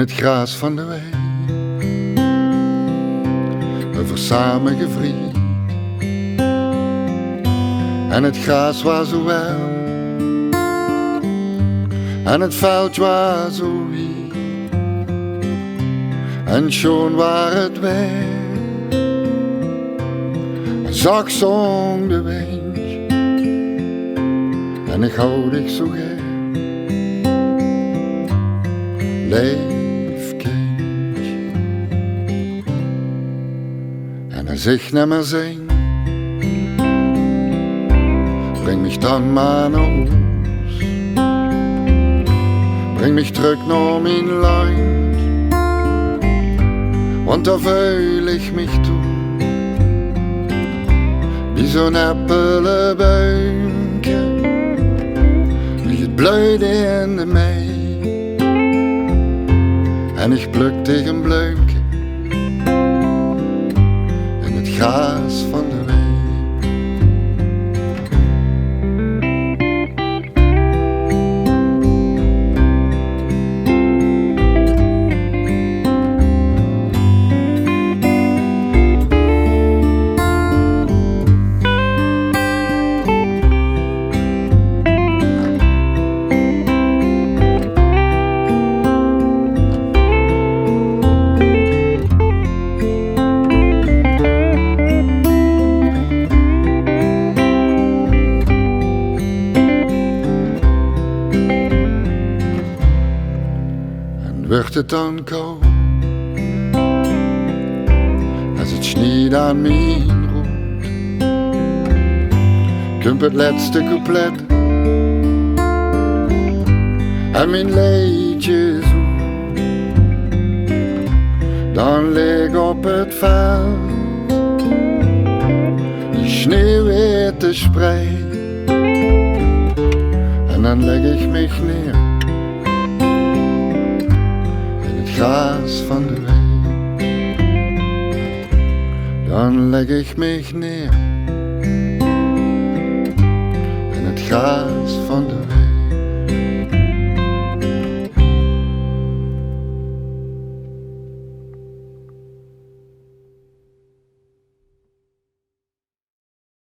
het graas van de wei. We versamen gevriend en het graas was zo wel en het veld was zo wit en schoon waar het weer en zacht zong de wind en ik hou dich zo gek. Leef kindje. En als ik naar me zing, breng mich dan maar naar huis. Breng mich terug naar mijn land, want daar vuil ik mich toe. Wie zo'n appelenbuimpje, ligt het bluide in de mei. En ik pluk tegen bloemke in het graas van de wei. Wordt het dan koud, als het sneeuwt aan mijn rood, komt het laatste couplet en mijn liedje zoet. Dan lig op het veld die sneeuwwitte sprei en dan leg ik mich neer. Graas van de wei, dan leg ik mich neer in het graas van de wei.